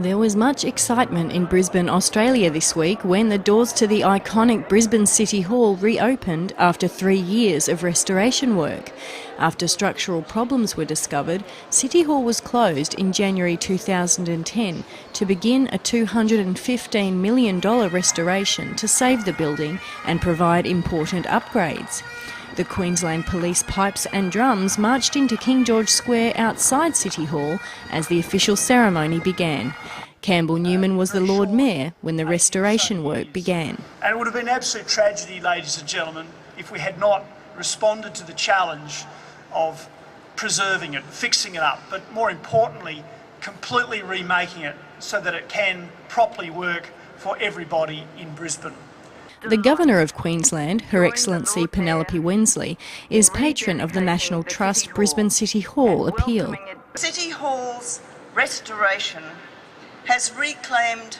There was much excitement in Brisbane, Australia this week when the doors to the iconic Brisbane City Hall reopened after 3 years of restoration work. After structural problems were discovered, City Hall was closed in January 2010 to begin a $215 million restoration to save the building and provide important upgrades. The Queensland Police pipes and drums marched into King George Square outside City Hall as the official ceremony began. Campbell Newman was the Lord Mayor when the restoration work began. And it would have been absolute tragedy, ladies and gentlemen, if we had not responded to the challenge of preserving it, fixing it up, but more importantly, completely remaking it so that it can properly work for everybody in Brisbane. The Governor of Queensland, Her Excellency Penelope Wensley, is patron of the National Trust Brisbane City Hall appeal. City Hall's restoration has reclaimed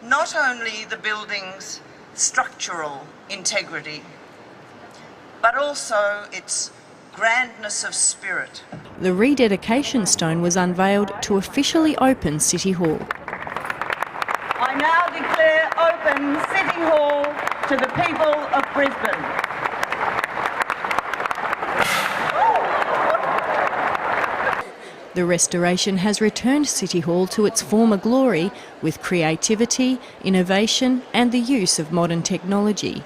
not only the building's structural integrity, but also its grandness of spirit. The rededication stone was unveiled to officially open City Hall. I now declare open City Hall to the people of Brisbane. The restoration has returned City Hall to its former glory with creativity, innovation and the use of modern technology.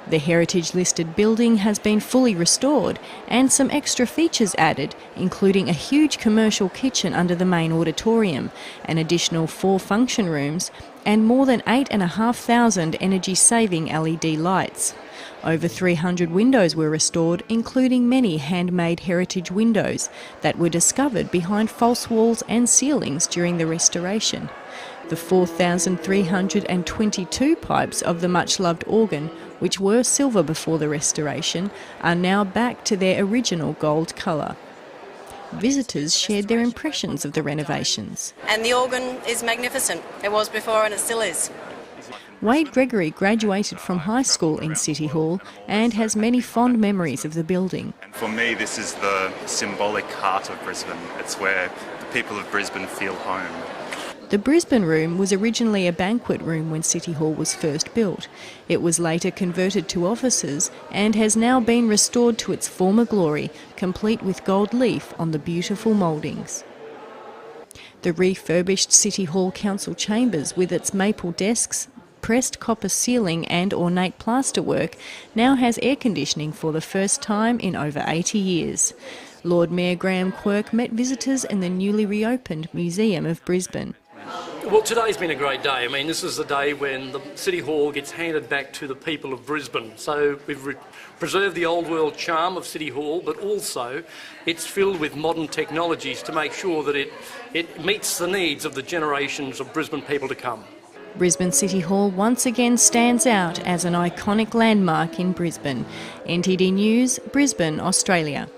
The heritage-listed building has been fully restored and some extra features added, including a huge commercial kitchen under the main auditorium, an additional 4 function rooms and more than 8,500 energy-saving LED lights. Over 300 windows were restored, including many handmade heritage windows that were discovered behind false walls and ceilings during the restoration. The 4,322 pipes of the much-loved organ, which were silver before the restoration, are now back to their original gold colour. Visitors shared their impressions of the renovations. And the organ is magnificent. It was before and it still is. Wade Gregory graduated from high school in City Hall and has many fond memories of the building. And for me, this is the symbolic heart of Brisbane. It's where the people of Brisbane feel home. The Brisbane Room was originally a banquet room when City Hall was first built. It was later converted to offices and has now been restored to its former glory, complete with gold leaf on the beautiful mouldings. The refurbished City Hall Council chambers with its maple desks, pressed copper ceiling and ornate plasterwork now has air conditioning for the first time in over 80 years. Lord Mayor Graham Quirk met visitors in the newly reopened Museum of Brisbane. Well, today's been a great day. I mean, this is the day when the City Hall gets handed back to the people of Brisbane. So we've preserved the old world charm of City Hall, but also it's filled with modern technologies to make sure that it meets the needs of the generations of Brisbane people to come. Brisbane City Hall once again stands out as an iconic landmark in Brisbane. NTD News, Brisbane, Australia.